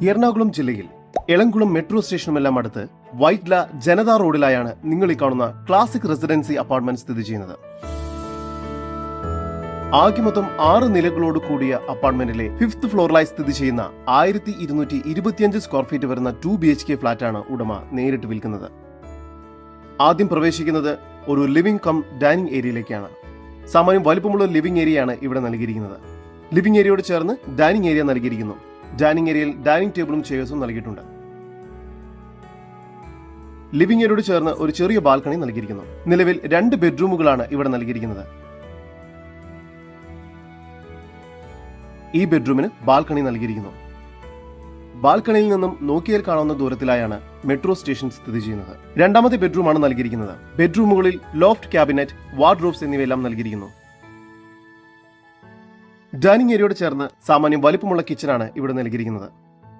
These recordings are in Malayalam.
എറണാകുളം ജില്ലയിൽ എളംകുളം മെട്രോ സ്റ്റേഷനുമെല്ലാം അടുത്ത് വൈറ്റ്ല ജനതാ റോഡിലായാണ് നിങ്ങൾ ഈ കാണുന്ന ക്ലാസിക് റെസിഡൻസി അപ്പാർട്ട്മെന്റ് സ്ഥിതി ചെയ്യുന്നത്. ആകെ മൊത്തം 6 നിലകളോട് കൂടിയ അപ്പാർട്ട്മെന്റിലെ 5th ഫ്ലോറിലായി സ്ഥിതി ചെയ്യുന്ന 1225 സ്ക്വയർ ഫീറ്റ് വരുന്ന 2 BHK ഫ്ളാറ്റാണ് ഉടമ നേരിട്ട് വിൽക്കുന്നത്. ആദ്യം പ്രവേശിക്കുന്നത് ഒരു ലിവിംഗ് കം ഡൈനിങ് ഏരിയയിലേക്കാണ്. സാമാന്യം വലിപ്പമുള്ള ലിവിംഗ് ഏരിയയാണ് ഇവിടെ നൽകിയിരിക്കുന്നത്. ലിവിംഗ് ഏരിയയോട് ചേർന്ന് ഡൈനിങ് ഏരിയ നൽകിയിരിക്കുന്നു. ഡൈനിങ് ഏരിയയിൽ ഡൈനിങ് ടേബിളും ചെയർസും നൽകിയിട്ടുണ്ട്. ലിവിംഗ് ഏരിയയോട് ചേർന്ന് ഒരു ചെറിയ ബാൽക്കണി നൽകിയിരിക്കുന്നു. നിലവിൽ 2 ബെഡ്റൂമുകളാണ് ഇവിടെ നൽകിയിരിക്കുന്നത്. ഈ ബെഡ്റൂമിന് ബാൽക്കണി നൽകിയിരിക്കുന്നു. ബാൽക്കണിയിൽ നിന്നും നോക്കിയാൽ കാണാവുന്ന ദൂരത്തിലായാണ് മെട്രോ സ്റ്റേഷൻ സ്ഥിതി ചെയ്യുന്നത്. രണ്ടാമത്തെ ബെഡ്റൂമാണ് നൽകിയിരിക്കുന്നത്. ബെഡ്റൂമുകളിൽ ലോഫ്റ്റ് ക്യാബിനറ്റ്, വാർഡ്രോബ്സ് എന്നിവയെല്ലാം നൽകിയിരിക്കുന്നു. ഡൈനിങ് ഏരിയയോട് ചേർന്ന് സാമാന്യം വലിപ്പമുള്ള കിച്ചനാണ് ഇവിടെ നൽകിയിരിക്കുന്നത്.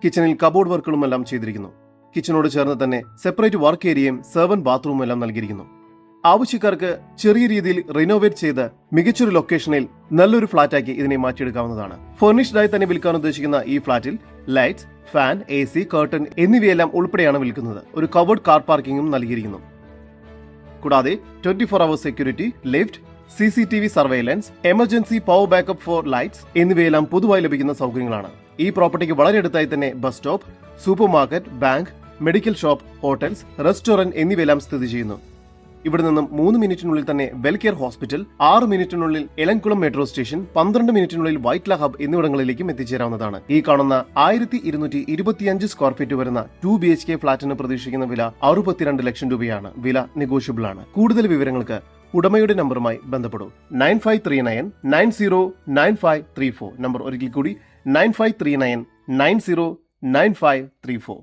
കിച്ചണിൽ കബോർഡ് വർക്കുകളും എല്ലാം ചെയ്തിരിക്കുന്നു. കിച്ചനോട് ചേർന്ന് തന്നെ സെപ്പറേറ്റ് വർക്ക് ഏരിയയും സെർവന്റ് ബാത്റൂമും എല്ലാം നൽകിയിരിക്കുന്നു. ആവശ്യക്കാർക്ക് ചെറിയ രീതിയിൽ റിനോവേറ്റ് ചെയ്ത് മികച്ചൊരു ലൊക്കേഷനിൽ നല്ലൊരു ഫ്ളാറ്റാക്കി ഇതിനെ മാറ്റിയെടുക്കാവുന്നതാണ്. ഫർണിഷ്ഡായി തന്നെ വിൽക്കാൻ ഉദ്ദേശിക്കുന്ന ഈ ഫ്ളാറ്റിൽ ലൈറ്റ്സ്, ഫാൻ, AC, കർട്ടൻ എന്നിവയെല്ലാം ഉൾപ്പെടെയാണ് വിൽക്കുന്നത്. ഒരു കവേർഡ് കാർ പാർക്കിംഗും നൽകിയിരിക്കുന്നു. കൂടാതെ 24 hours security, lift, CCTV surveillance, emergency power backup for lights എന്നിവയെല്ലാം പൊതുവായി ലഭിക്കുന്ന സൗകര്യങ്ങളാണ്. ഈ പ്രോപ്പർട്ടിക്ക് വളരെ അടുത്തായി തന്നെ bus stop, supermarket, bank, medical shop, hotels, restaurant എന്നിവയെല്ലാം സ്ഥിതി ചെയ്യുന്നു. ഇവിടെ നിന്നും 3 മിനിറ്റിനുള്ളിൽ തന്നെ വെൽകെയർ ഹോസ്പിറ്റൽ, 6 മിനിറ്റിനുള്ളിൽ എളംകുളം മെട്രോ സ്റ്റേഷൻ, 12 മിനിറ്റിനുള്ളിൽ വൈറ്റ്ല ഹബ് എന്നിവിടങ്ങളിലേക്കും എത്തിച്ചേരാവുന്നതാണ്. ഈ കാണുന്ന 1225 സ്ക്വയർ ഫീറ്റ് വരുന്ന 2 BHK ഫ്ളാറ്റിന് പ്രതീക്ഷിക്കുന്ന വില 62 ലക്ഷം രൂപയാണ്. വില നെഗോഷ്യബിൾ ആണ്. കൂടുതൽ വിവരങ്ങൾക്ക് ഉടമയുടെ നമ്പറുമായി ബന്ധപ്പെടൂ. 9539909534. നമ്പർ ഒരിക്കൽ കൂടി 9539909534.